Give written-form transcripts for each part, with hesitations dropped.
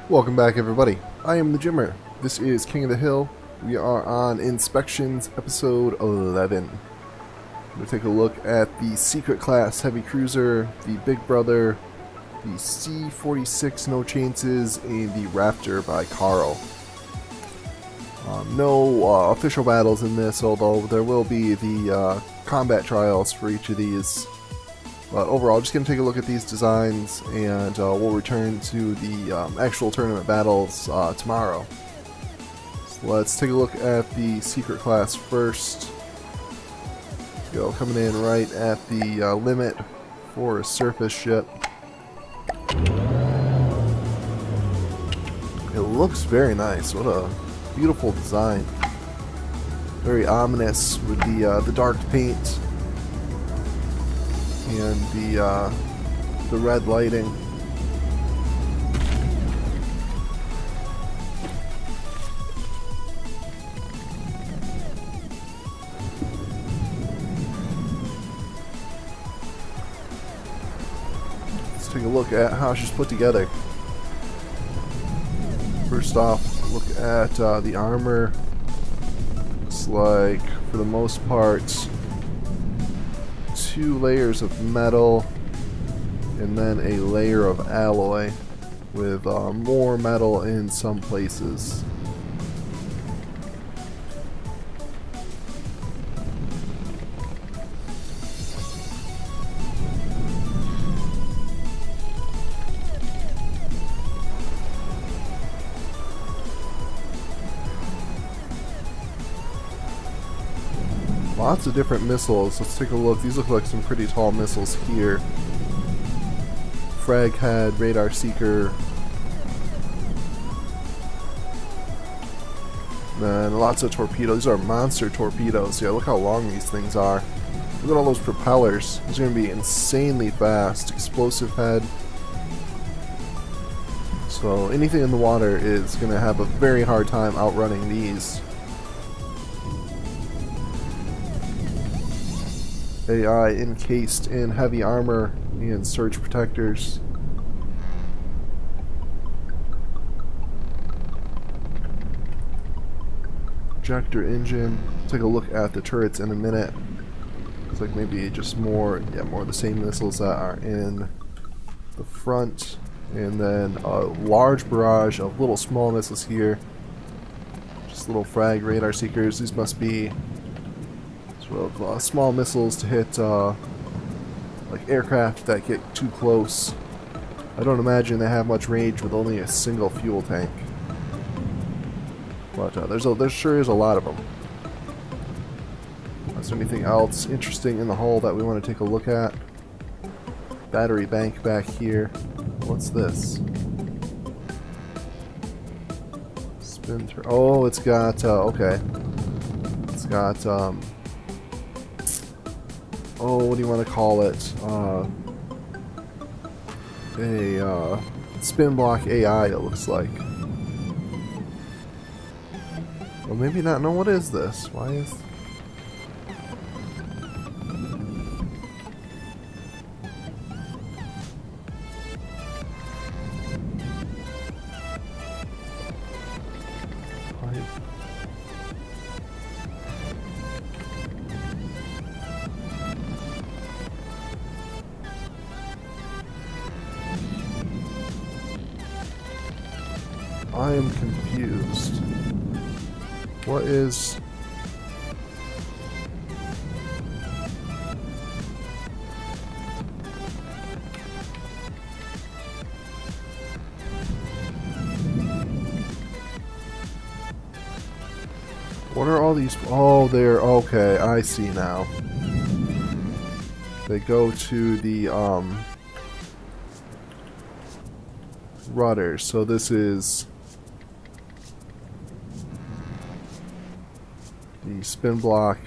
Welcome back, everybody. I am the Jimmer. This is King of the Hill. We are on Inspections, episode 11. We'll take a look at the Secret Class Heavy Cruiser, the Big Brother, the C-46 No Chances, and the Raptor by Kharel. No official battles in this, although there will be the combat trials for each of these. But overall, just going to take a look at these designs, and we'll return to the actual tournament battles tomorrow. So let's take a look at the Secret Class first. Coming in right at the limit for a surface ship. It looks very nice. What a beautiful design. Very ominous with the dark paint and the red lighting. Let's take a look at how she's put together. First off, look at the armor. Looks like, for the most part, 2 layers of metal and then a layer of alloy with more metal in some places. Lots of different missiles. Let's take a look. These look like some pretty tall missiles here. Frag head, radar seeker. Then lots of torpedoes. These are monster torpedoes. Yeah, look how long these things are. Look at all those propellers. These are going to be insanely fast. Explosive head. So anything in the water is going to have a very hard time outrunning these. AI encased in heavy armor and surge protectors. Projector engine. Take a look at the turrets in a minute. Looks like maybe just more of the same missiles that are in the front. And then a large barrage of little small missiles here. Just little frag radar seekers. These must be small missiles to hit like aircraft that get too close. I don't imagine they have much range with only a single fuel tank, but there sure is a lot of them. Is there anything else interesting in the hull that we want to take a look at? Battery bank back here. What's this? Spin turret. Oh, it's got okay. It's got oh, what do you want to call it? A spin block AI, it looks like. Well, maybe not. No, what is this? Why is... I am confused. What is... What are all these... Oh, they're... Okay, I see now. They go to the, rudders. So this is... the spin block.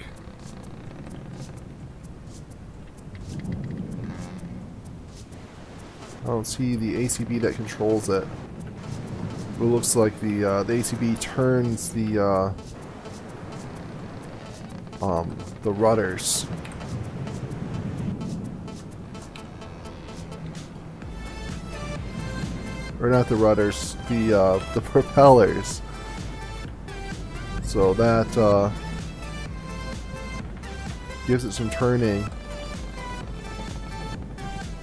I don't see the ACB that controls it. It looks like the ACB turns the rudders. or not the rudders, the propellers. So that gives it some turning.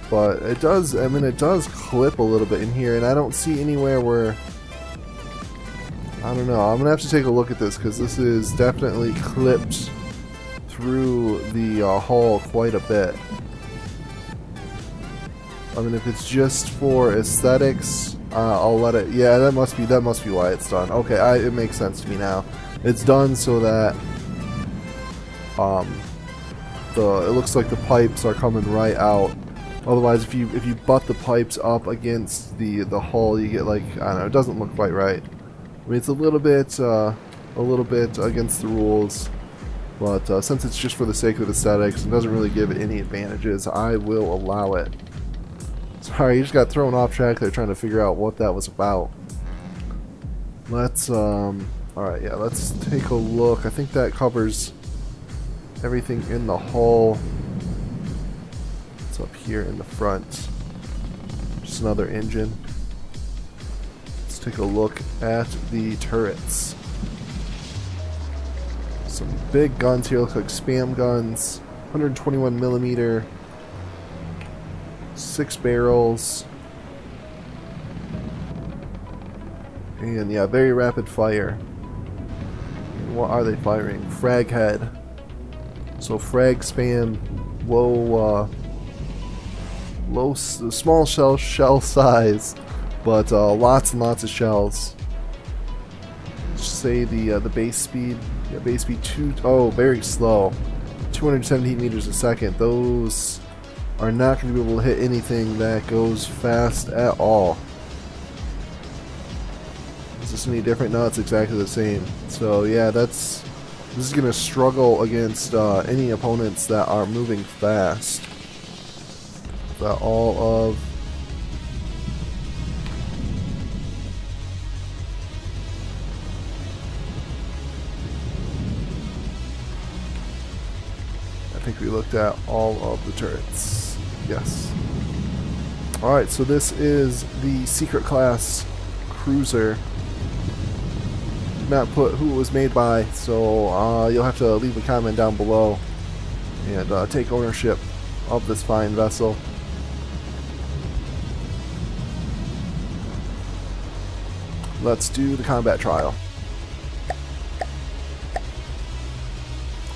But it does, I mean, it does clip a little bit in here, and I don't see anywhere where, I don't know, I'm going to have to take a look at this, because this is definitely clipped through the hull quite a bit. I mean, if it's just for aesthetics, I'll let it, yeah, that must be why it's done. Okay, it makes sense to me now. It's done so that, it looks like the pipes are coming right out. Otherwise, if you butt the pipes up against the hull, you get like, I don't know, it doesn't look quite right. I mean, it's a little bit against the rules, but since it's just for the sake of aesthetics and doesn't really give it any advantages, I will allow it. Sorry, you just got thrown off track there trying to figure out what that was about. Let's alright, yeah, let's take a look. I think that covers everything in the hull. Up here in the front, just another engine. Let's take a look at the turrets. Some big guns here, look like spam guns. 121 millimeter, 6 barrels, and yeah, very rapid fire. And what are they firing? Frag head. So frag spam, small shell size, but lots and lots of shells. Just say the base speed, yeah, base speed very slow, 217 meters a second. Those are not going to be able to hit anything that goes fast at all. Is this any different? No, it's exactly the same. So yeah, this is going to struggle against any opponents that are moving fast. All of I think we looked at all of the turrets. Yes. Alright, so this is the secret class cruiser. Not put who it was made by, so you'll have to leave a comment down below and take ownership of this fine vessel. Let's do the combat trial.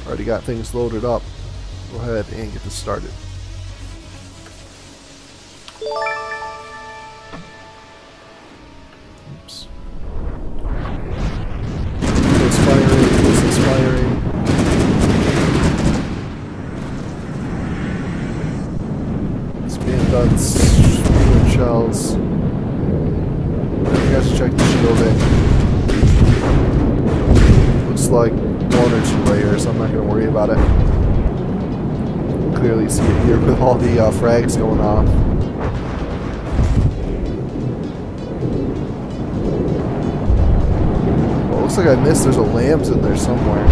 Already got things loaded up. Go ahead and get this started. Oops. This is firing. Spam guns, spewing shells. I guys check the shielding. Looks like 1 or 2 layers. I'm not going to worry about it. Clearly see it here with all the frags going off. Well, it looks like I missed. There's a lambs in there somewhere.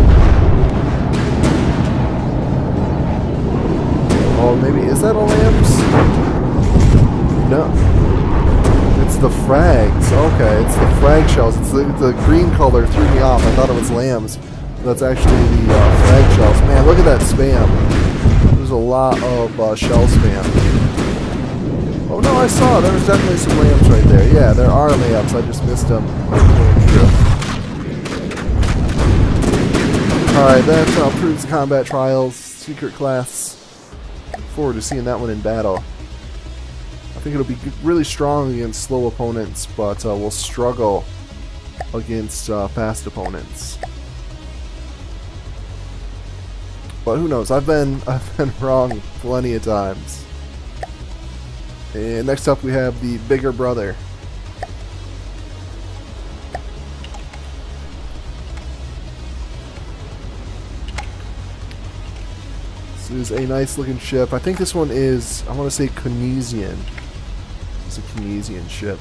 Oh, maybe is that a lambs? No. It's the frags. Okay, it's the frag shells. It's the green color threw me off. I thought it was lambs. That's actually the frag shells. Man, look at that spam. There's a lot of shell spam. Oh no, I saw. There was definitely some lambs right there. Yeah, there are lambs. I just missed them. Alright, that proves combat trials. Secret class. Look forward to seeing that one in battle. I think it'll be really strong against slow opponents, but will struggle against fast opponents. But who knows? I've been wrong plenty of times. And next up we have the bigger brother. This is a nice looking ship. I think this one is, I want to say Tunisian. It's a Tunisian ship.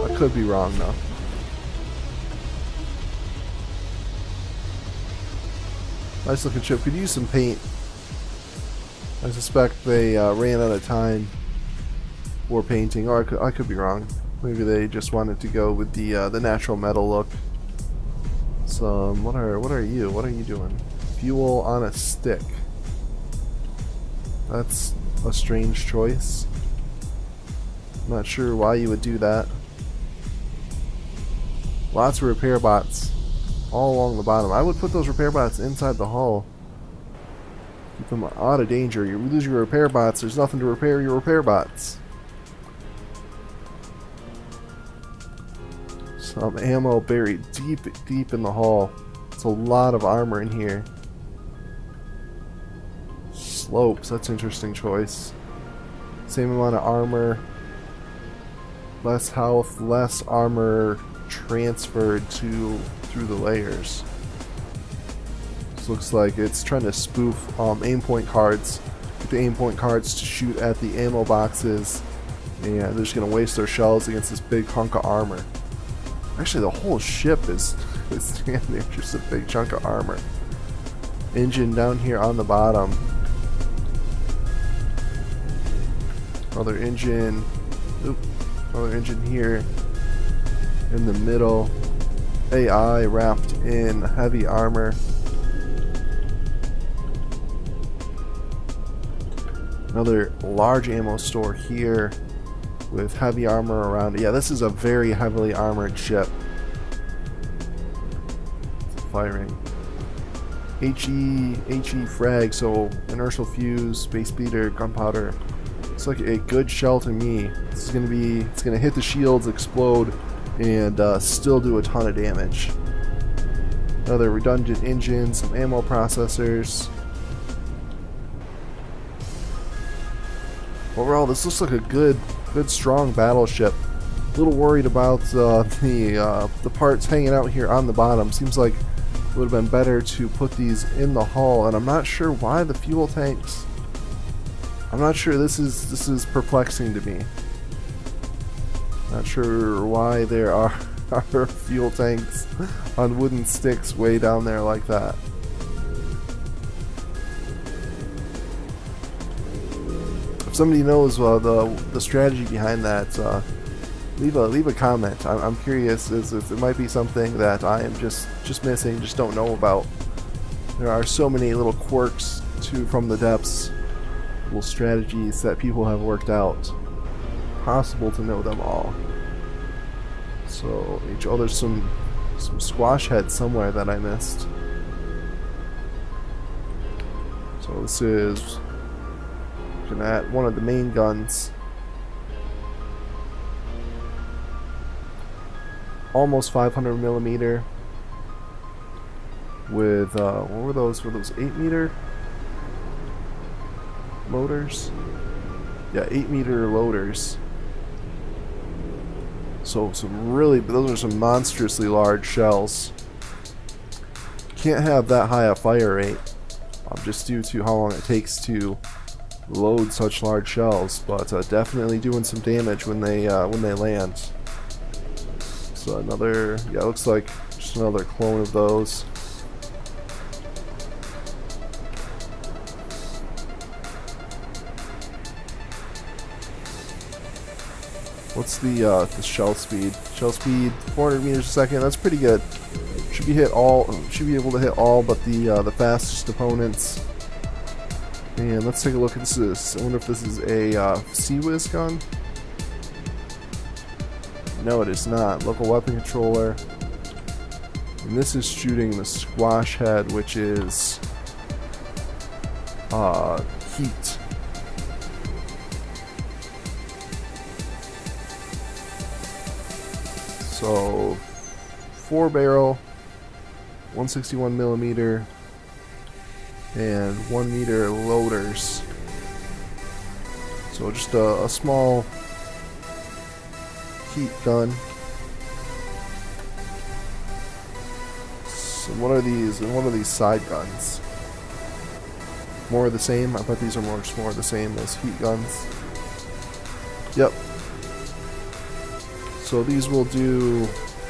I could be wrong though. Nice looking ship. Could use some paint. I suspect they ran out of time or painting. Or I could be wrong. Maybe they just wanted to go with the natural metal look. So what are you? What are you doing? Fuel on a stick. That's a strange choice. I'm not sure why you would do that. Lots of repair bots all along the bottom. I would put those repair bots inside the hull. Keep them out of danger. You lose your repair bots, there's nothing to repair your repair bots. Some ammo buried deep in the hull. It's a lot of armor in here. Slopes, that's an interesting choice. Same amount of armor. Less health, less armor transferred through the layers. This looks like it's trying to spoof aim point cards. Get the aim point cards to shoot at the ammo boxes, and they're just going to waste their shells against this big hunk of armor. Actually, the whole ship is damn near just a big chunk of armor. Engine down here on the bottom. Another engine. Oop. Another engine here in the middle. AI wrapped in heavy armor. Another large ammo store here with heavy armor around it. Yeah, this is a very heavily armored ship. Firing. HE frag, so inertial fuse, base beater, gunpowder. It's like a good shell to me. It's gonna hit the shields, explode, and still do a ton of damage. Another redundant engine, some ammo processors. Overall, this looks like a good strong battleship. A little worried about the parts hanging out here on the bottom. Seems like it would have been better to put these in the hull, and I'm not sure why the fuel tanks. I'm not sure. This is perplexing to me. Not sure why there are fuel tanks on wooden sticks way down there like that. If somebody knows the strategy behind that, leave a comment. I'm curious if it might be something that I am just missing, just don't know about. There are so many little quirks from the depths, little strategies that people have worked out. Possible to know them all. So, oh, there's some squash heads somewhere that I missed. So this is looking at one of the main guns. Almost 500 millimeter with what were those? Were those 8-meter loaders? Yeah, 8-meter loaders. So those are some monstrously large shells. Can't have that high a fire rate, just due to how long it takes to load such large shells. But definitely doing some damage when they land. So another, yeah, it looks like just another clone of those. What's the shell speed? Shell speed 400 meters a second. That's pretty good. Should be able to hit all but the fastest opponents. And let's take a look at this. I wonder if this is a Sea-Wiz gun. No, it is not. Local weapon controller. And this is shooting the squash head, which is heat. So 4-barrel, 161 millimeter, and 1-meter loaders. So just a small heat gun. So what are these? And what are these side guns? More of the same? I bet these are more of the same as heat guns. Yep. So these will do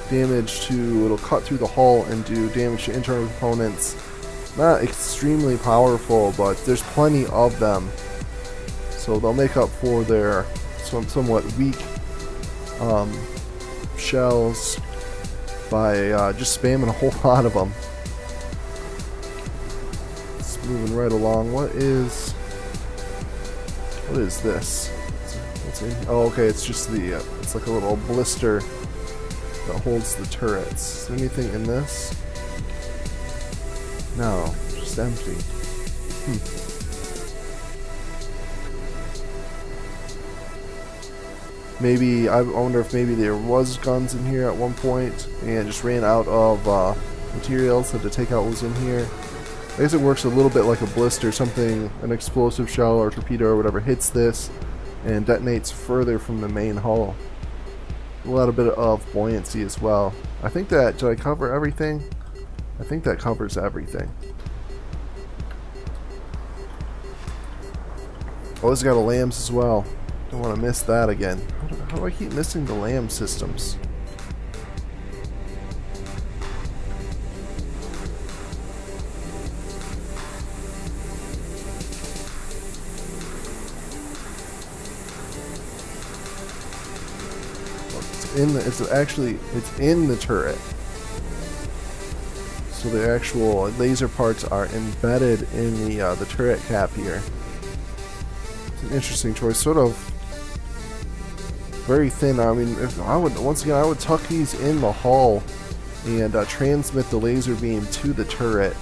damage to, it'll cut through the hull and do damage to internal components. Not extremely powerful, but there's plenty of them. So they'll make up for their some somewhat weak shells by just spamming a whole lot of them. It's moving right along. What is this? What's in? Oh, okay. It's just the. It's like a little blister that holds the turrets. Is there anything in this? No, just empty. Maybe, I wonder if maybe there was guns in here at one point and just ran out of materials, had to take out what was in here. I guess it works a little bit like a blister, something, an explosive shell or torpedo or whatever hits this and detonates further from the main hull. A lot of bit of buoyancy as well. I think that, did I cover everything? I think that covers everything. Oh, it's got a LAMS as well. Don't want to miss that again. How do I keep missing the LAM systems? It's in the turret. So the actual laser parts are embedded in the turret cap here. It's an interesting choice, sort of very thin. I mean, if I would, once again, I would tuck these in the hull and transmit the laser beam to the turret.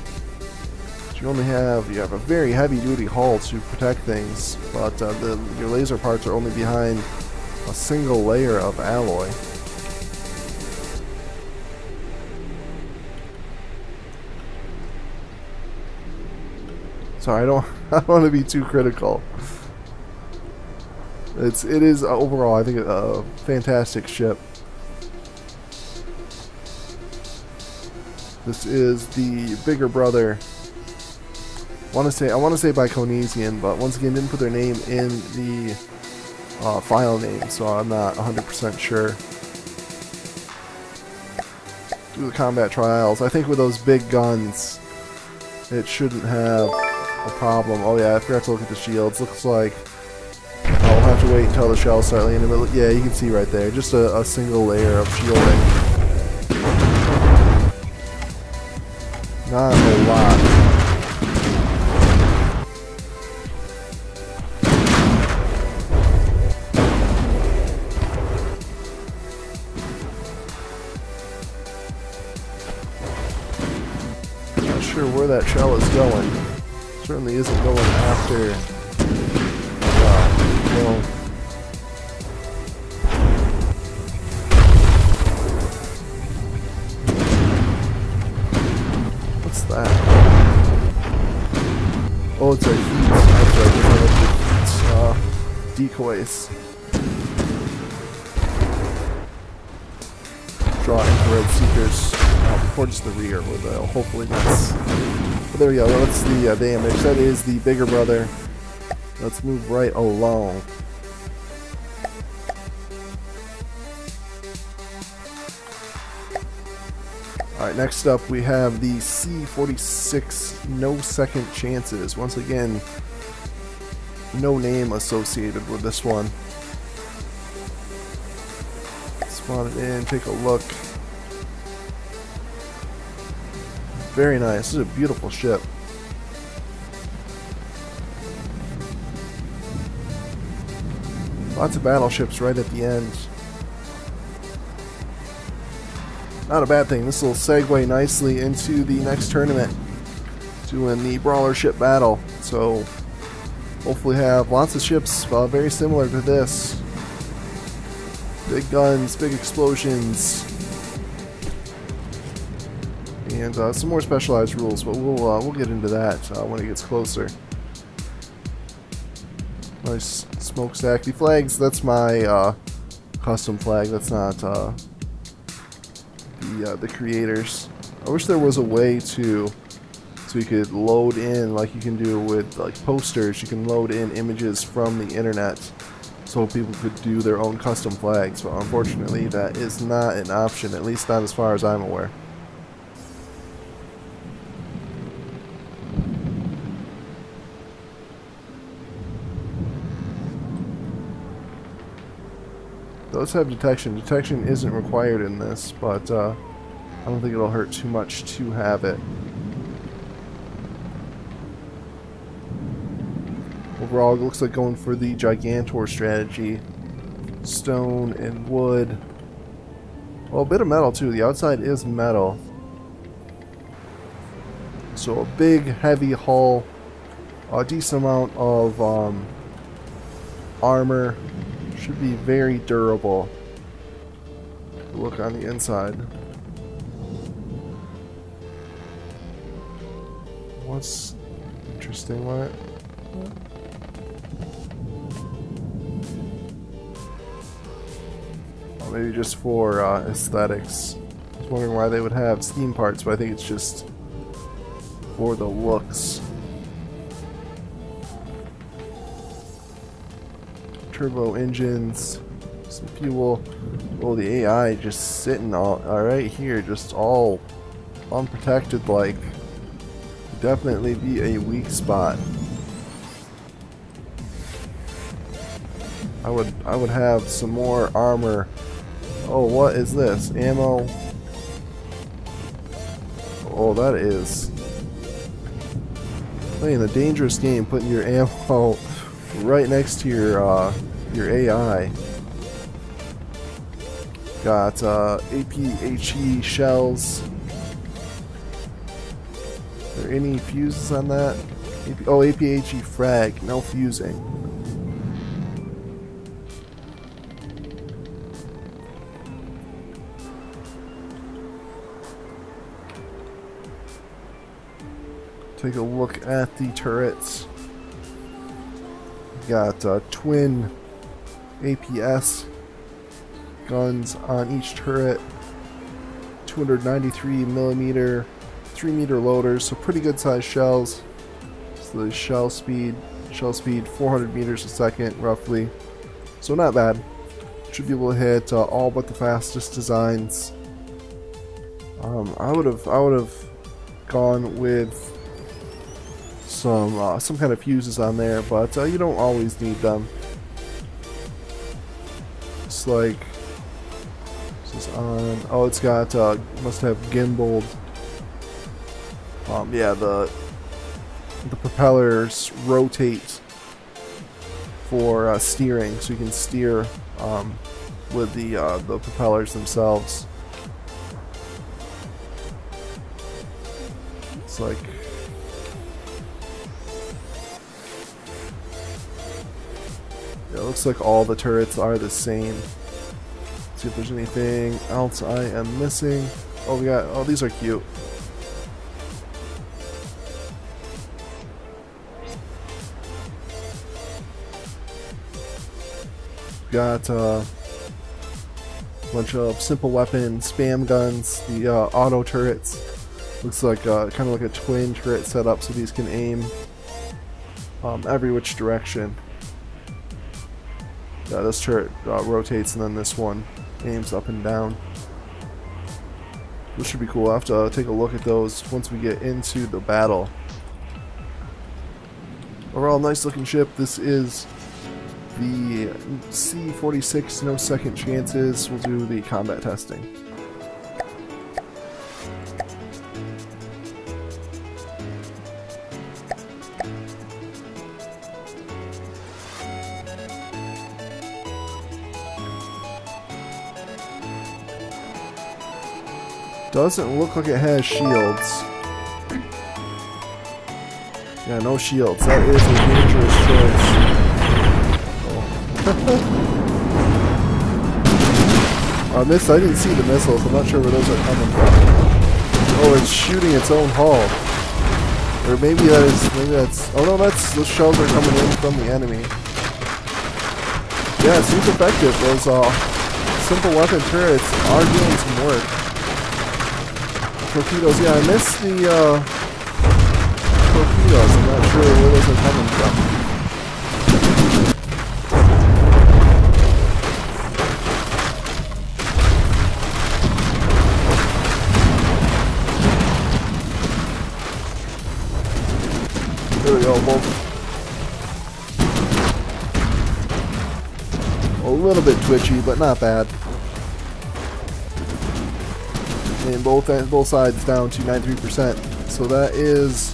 You have a very heavy-duty hull to protect things, but your laser parts are only behind a single layer of alloy. Sorry, I don't want to be too critical. It is overall, I think, a fantastic ship. This is the bigger brother. I want to say Biconian, but once again, didn't put their name in the file name, so I'm not 100% sure. Do the combat trials. I think with those big guns, it shouldn't have a problem. Oh yeah, I forgot to look at the shields. Looks like I'll have to wait until the shells start landing. But yeah, you can see right there, just a single layer of shielding. Not a lot. Not sure where that shell is going. Certainly isn't going after. Well, what's that? Oh, it's a heat. That's right. It's decoys. Draw infrared seekers towards the rear, where they'll hopefully miss. But there we go. That's the damage. That is the bigger brother. Let's move right along. Alright, next up we have the C-46 No Second Chances. Once again, no name associated with this one. Spawn it in, take a look. Very nice. This is a beautiful ship. Lots of battleships right at the end. Not a bad thing. This will segue nicely into the next tournament, doing the brawler ship battle. So hopefully have lots of ships very similar to this. Big guns, big explosions, and some more specialized rules. But we'll get into that when it gets closer. Nice smokestack. The flags, that's my custom flag. That's not the creators. I wish there was a way so you could load in, like you can do with like posters, you can load in images from the internet so people could do their own custom flags, but unfortunately that is not an option, at least not as far as I'm aware. Those have detection. Detection isn't required in this, but I don't think it'll hurt too much to have it. Overall, it looks like going for the Gigantor strategy. Stone and wood. Well, a bit of metal too. The outside is metal. So a big, heavy hull. A decent amount of armor. Should be very durable. Look on the inside. What's interesting about it? Well, maybe just for aesthetics. I was wondering why they would have steam parts, but I think it's just for the looks. Turbo engines, some fuel. Well, the AI just sitting all right here, just all unprotected. Like, definitely be a weak spot. I would have some more armor. Oh, what is this? Ammo. Oh, that is playing a dangerous game, putting your ammo right next to your AI. Got APHE shells. Are there any fuses on that? Oh, APHE frag. No fusing. Take a look at the turrets. Got twin APS guns on each turret. 293 millimeter, 3-meter loaders, so pretty good sized shells. So the shell speed 400 meters a second roughly. So not bad. Should be able to hit all but the fastest designs. I would have gone with some kind of fuses on there, but you don't always need them. It's like this is on. Oh, it's got must have gimbaled. Yeah, the propellers rotate for steering, so you can steer with the propellers themselves. It's like. It looks like all the turrets are the same. Let's see if there's anything else I am missing. Oh, we got. Oh, these are cute. Got a bunch of simple weapon spam guns. The auto turrets. Looks like kind of like a twin turret setup, so these can aim every which direction. Yeah, this turret rotates, and then this one aims up and down. This should be cool. I'll have to take a look at those once we get into the battle. Overall, nice looking ship. This is the C-46, no second chances. We'll do the combat testing. Doesn't look like it has shields. Yeah, no shields. That is a dangerous choice. Oh. I didn't see the missiles. I'm not sure where those are coming from. Oh, it's shooting its own hull. Or maybe that's. Oh no, those shells are coming in from the enemy. Yeah, it seems effective. Those simple weapon turrets are doing some work. Torpedoes, yeah, I missed the torpedoes. I'm not sure where those are coming from. There we go, both. A little bit twitchy, but not bad. And both sides down to 93%. So that is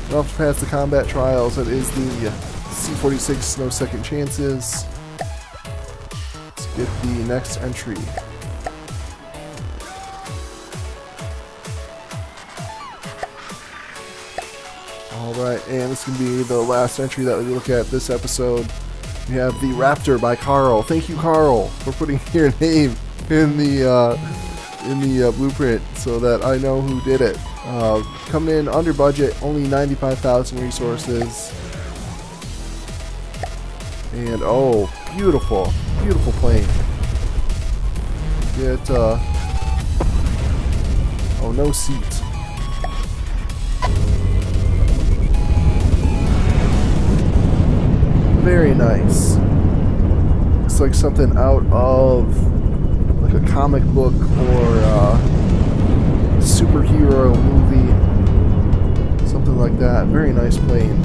enough to pass the combat trials. That is the C-46 no second chances. Let's get the next entry. Alright, and this can be the last entry that we look at this episode. We have the Raptor by Kharel. Thank you, Kharel, for putting your name in the blueprint so that I know who did it. Coming in under budget, only 95,000 resources. And oh, beautiful, beautiful plane. Get oh, no seat. Very nice. Looks like something out of like a comic book or superhero movie, something like that. Very nice plane.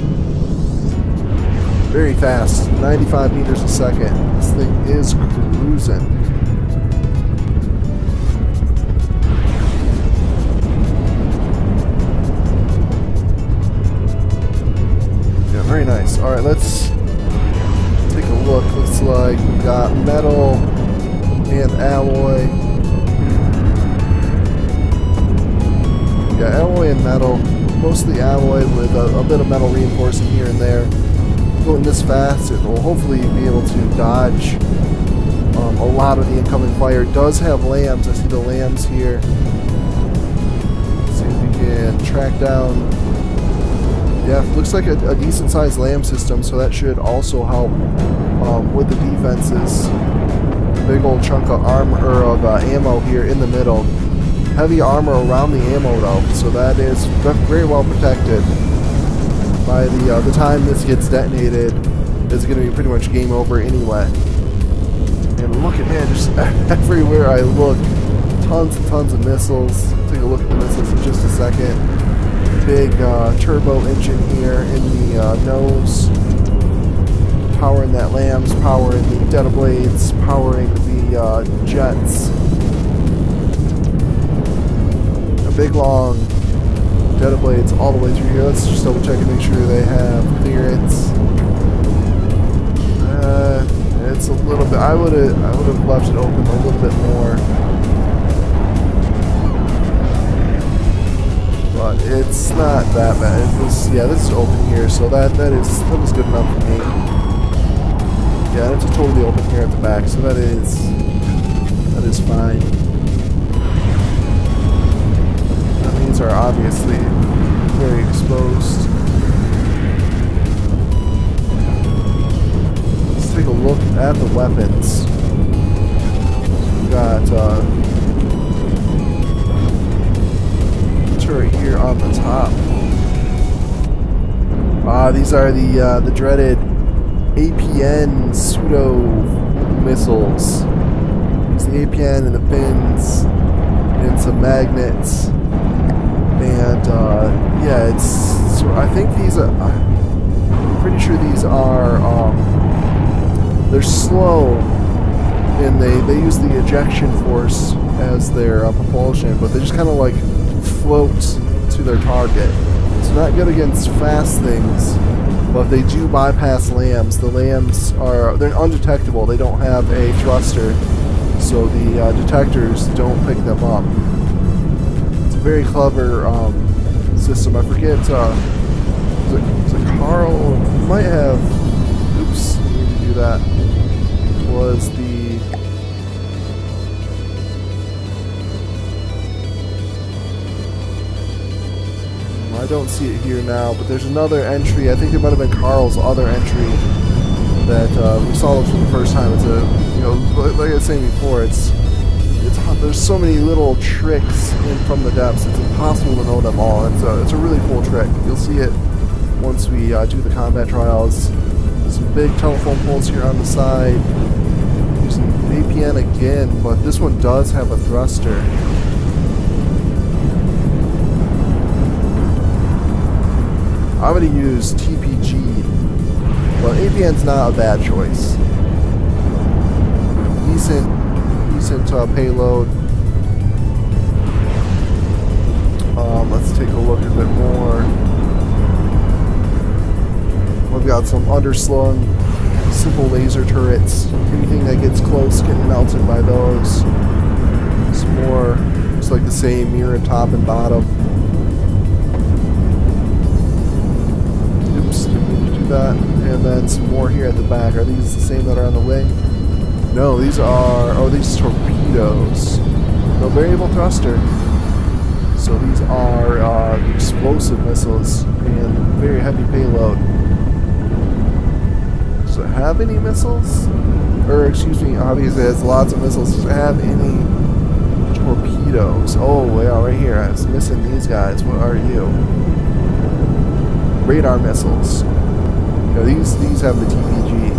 Very fast, 95 meters a second. This thing is cruising. Yeah, very nice. All right, let's take a look. Looks like we got metal and alloy. Yeah, alloy and metal. Mostly alloy with a bit of metal reinforcing here and there. Going this fast, it will hopefully be able to dodge a lot of the incoming fire. It does have lambs. I see the lambs here. Let's see if we can track down. Yeah, looks like a decent sized lamb system, so that should also help with the defenses. Big old chunk of armor or of ammo here in the middle. Heavy armor around the ammo though, so that is very well protected. By the time this gets detonated, it's going to be pretty much game over anyway. And look at it, just everywhere I look, tons and tons of missiles. Take a look at the missiles in just a second. Big turbo engine here in the nose, powering that lambs, powering the Dead Blades, powering the jets. A big long Dead Blades all the way through here. Let's just double check and make sure they have clearance. It's a little bit. I would have left it open a little bit more, but it's not that bad. It was, yeah, this is open here, so that was good enough for me. Yeah, it's totally open here at the back, so that is fine. These are obviously very exposed. Let's take a look at the weapons. We've got turret here on the top. These are the dreaded APN pseudo missiles. Use the APN and the fins and some magnets. And yeah, it's. So I think these are. I'm pretty sure these are. They're slow, and they use the ejection force as their propulsion, but they just kind of like float to their target. It's not good against fast things, but they do bypass lambs. The lambs they're undetectable. They don't have a thruster, so the detectors don't pick them up. Very clever system. I forget. Is it Kharel? Might have. Oops, I need to do that. Was the. I don't see it here now, but there's another entry. I think it might have been Kharel's other entry that we saw for the first time. It's a, you know, like I was saying before, there's so many little tricks in from the depths. It's impossible to know them all. It's a really cool trick. You'll see it once we do the combat trials. Some big telephone poles here on the side. Using APN again, but this one does have a thruster. I would have used TPG, but APN's not a bad choice. decent payload. Let's take a look a bit more. We've got some underslung, simple laser turrets. Anything that gets close getting melted by those. Some more, looks like the same mirror top and bottom. Oops, didn't mean to do that. And then some more here at the back. Are these the same that are on the wing? No, these are, oh, these torpedoes. No variable thruster. So these are explosive missiles and very heavy payload. Does it have any missiles? Or, excuse me, obviously it has lots of missiles. Does it have any torpedoes? Oh, yeah, right here. I was missing these guys. What are you? Radar missiles. Yeah, these have the TPG.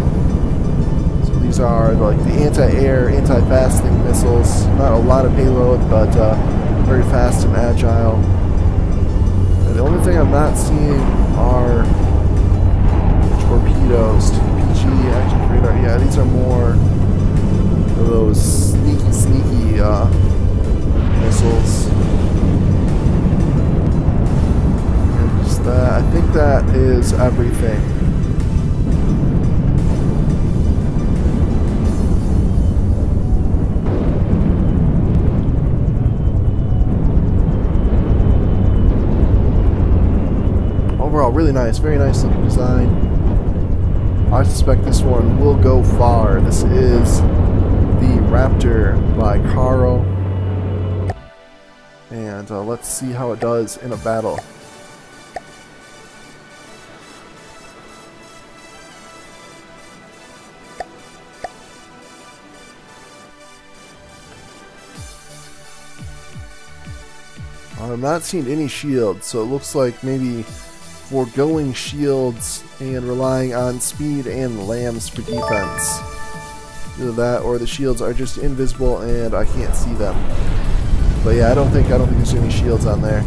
So these are like the anti-air, anti-fastening missiles. Not a lot of payload, but very fast and agile. And the only thing I'm not seeing are torpedoes, TPG, active radar. Yeah, these are more of those sneaky missiles. And just that, I think that is everything. Overall, really nice, very nice looking design. I suspect this one will go far. This is the Raptor by Kharel. And let's see how it does in a battle. I'm not seeing any shields, so it looks like maybe foregoing shields and relying on speed and lambs for defense. Either that or the shields are just invisible and I can't see them. But yeah, I don't think there's any shields on there.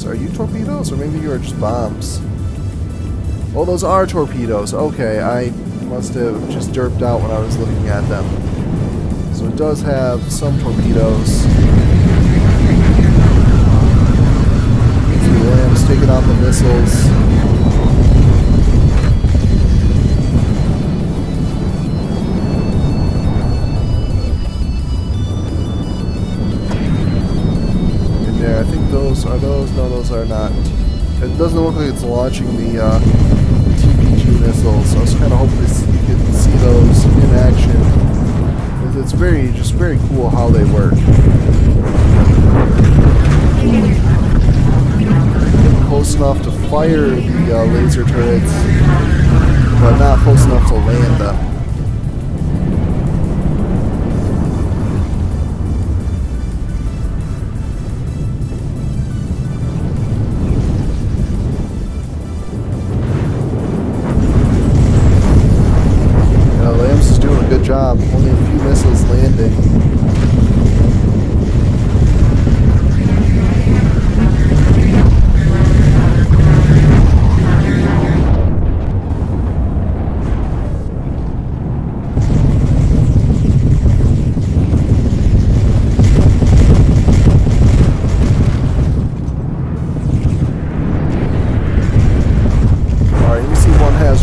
Are you torpedoes or maybe you are just bombs? Oh, those are torpedoes. Okay, I must have just derped out when I was looking at them. So it does have some torpedoes. Lambs taking out the missiles. And there, I think those are those. No, those are not. It doesn't look like it's launching the TPG missiles. So I was kind of hoping you could see those in action. It's just very cool how they work. Close enough to fire the laser turrets, but not close enough to land them. Yeah, Lambs is doing a good job. Only a few missiles landing.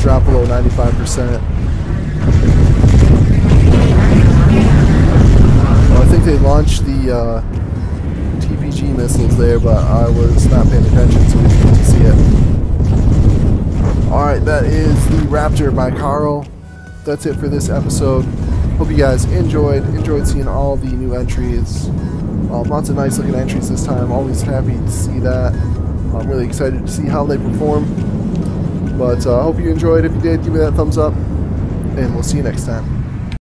Drop below 95%. Well, I think they launched the TPG missiles there, but I was not paying attention, so we didn't get to see it. Alright, that is the Raptor by Kharel. That's it for this episode. Hope you guys enjoyed seeing all the new entries. Lots of nice looking entries this time. Always happy to see that. I'm really excited to see how they perform. But I hope you enjoyed. If you did, give me that thumbs up, and we'll see you next time.